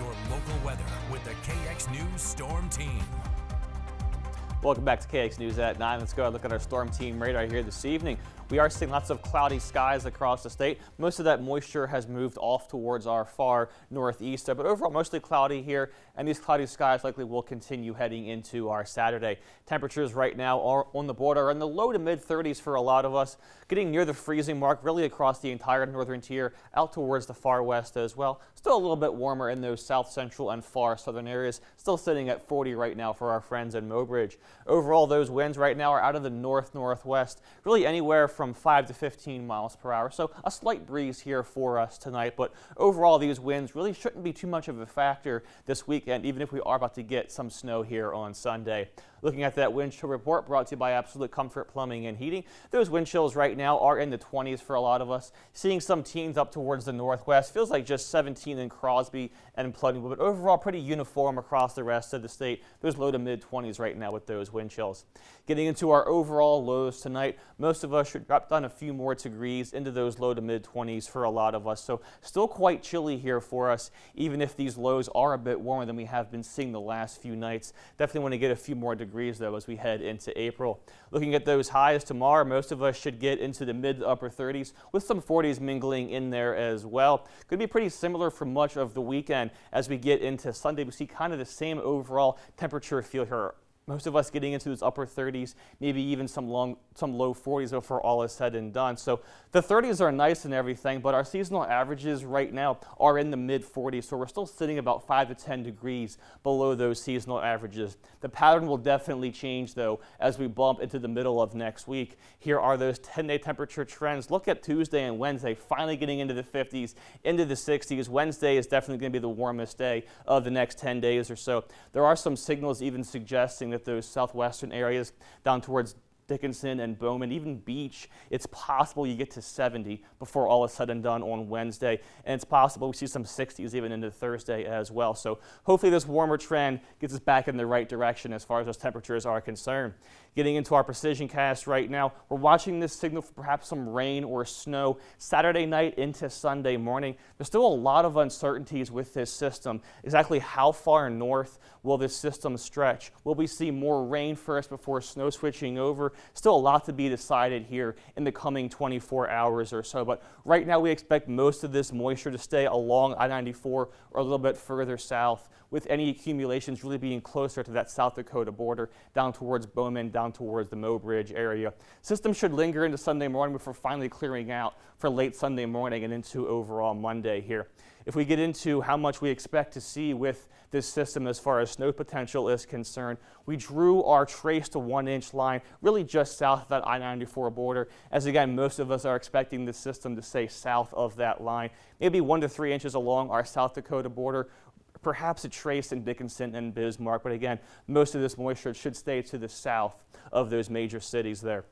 your local weather with the KX News Storm Team. Welcome back to KX News at 9. Let's go look at our storm team radar here this evening. We are seeing lots of cloudy skies across the state. Most of that moisture has moved off towards our far northeast, but overall mostly cloudy here, and these cloudy skies likely will continue heading into our Saturday. Temperatures right now are on the border in the low to mid 30s for a lot of us, getting near the freezing mark really across the entire northern tier, out towards the far west as well. Still a little bit warmer in those south central and far southern areas, still sitting at 40 right now for our friends in Mobridge. Overall, those winds right now are out of the north-northwest, really anywhere from 5 to 15 miles per hour. So a slight breeze here for us tonight, but overall these winds really shouldn't be too much of a factor this weekend, even if we are about to get some snow here on Sunday. Looking at that wind chill report brought to you by Absolute Comfort Plumbing and Heating. Those wind chills right now are in the 20s for a lot of us. Seeing some teens up towards the northwest. Feels like just 17 in Crosby and Plentyville, but overall pretty uniform across the rest of the state. Those low to mid 20s right now with those wind chills. Getting into our overall lows tonight, most of us should drop down a few more degrees into those low to mid 20s for a lot of us. So still quite chilly here for us, even if these lows are a bit warmer than we have been seeing the last few nights. Definitely want to get a few more degrees though as we head into April. Looking at those highs tomorrow, most of us should get into the mid to upper 30s with some 40s mingling in there as well. Could be pretty similar for much of the weekend. As we get into Sunday, we see kind of the same overall temperature feel here. Most of us getting into those upper 30s, maybe even some low 40s before all is said and done. So the 30s are nice and everything, but our seasonal averages right now are in the mid 40s. So we're still sitting about 5 to 10 degrees below those seasonal averages. The pattern will definitely change though as we bump into the middle of next week. Here are those 10-day temperature trends. Look at Tuesday and Wednesday, finally getting into the 50s, into the 60s. Wednesday is definitely going to be the warmest day of the next 10 days or so. There are some signals even suggesting that those southwestern areas down towards Dickinson and Bowman, even Beach, it's possible you get to 70 before all is said and done on Wednesday, and it's possible we see some 60s even into Thursday as well. So hopefully this warmer trend gets us back in the right direction as far as those temperatures are concerned. Getting into our precision cast right now, we're watching this signal for perhaps some rain or snow Saturday night into Sunday morning. There's still a lot of uncertainties with this system. Exactly how far north will this system stretch? Will we see more rain first before snow switching over? Still a lot to be decided here in the coming 24 hours or so, but right now we expect most of this moisture to stay along I-94 or a little bit further south, with any accumulations really being closer to that South Dakota border, down towards Bowman, down towards the Mobridge area. System should linger into Sunday morning before finally clearing out for late Sunday morning and into overall Monday here. If we get into how much we expect to see with this system as far as snow potential is concerned, we drew our trace to 1-inch line really just south of that I-94 border, as again most of us are expecting this system to stay south of that line, maybe 1 to 3 inches along our South Dakota border, perhaps a trace in Dickinson and Bismarck, but again most of this moisture should stay to the south of those major cities there.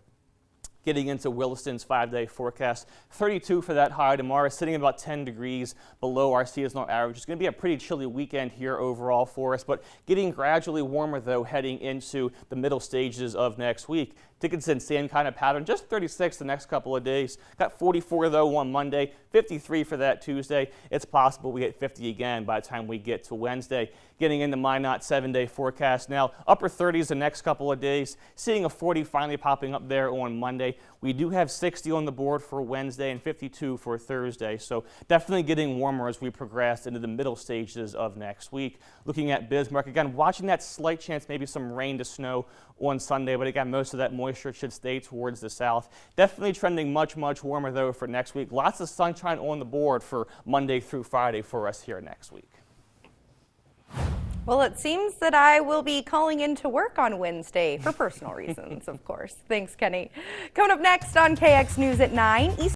Getting into Williston's 5-day forecast, 32 for that high tomorrow, sitting about 10 degrees below our seasonal average. It's going to be a pretty chilly weekend here overall for us, but getting gradually warmer though heading into the middle stages of next week. Dickinson, same kind of pattern, just 36 the next couple of days. Got 44 though on Monday, 53 for that Tuesday. It's possible we hit 50 again by the time we get to Wednesday. Getting into my not 7-day forecast now, upper 30s the next couple of days, seeing a 40 finally popping up there on Monday. We do have 60 on the board for Wednesday and 52 for Thursday, so definitely getting warmer as we progress into the middle stages of next week. Looking at Bismarck, again, watching that slight chance, maybe some rain to snow on Sunday, but again, most of that moisture should stay towards the south. Definitely trending much warmer though for next week. Lots of sunshine on the board for Monday through Friday for us here next week. Well, it seems that I will be calling in to work on Wednesday for personal reasons, of course. Thanks, Kenny. Coming up next on KX News at 9.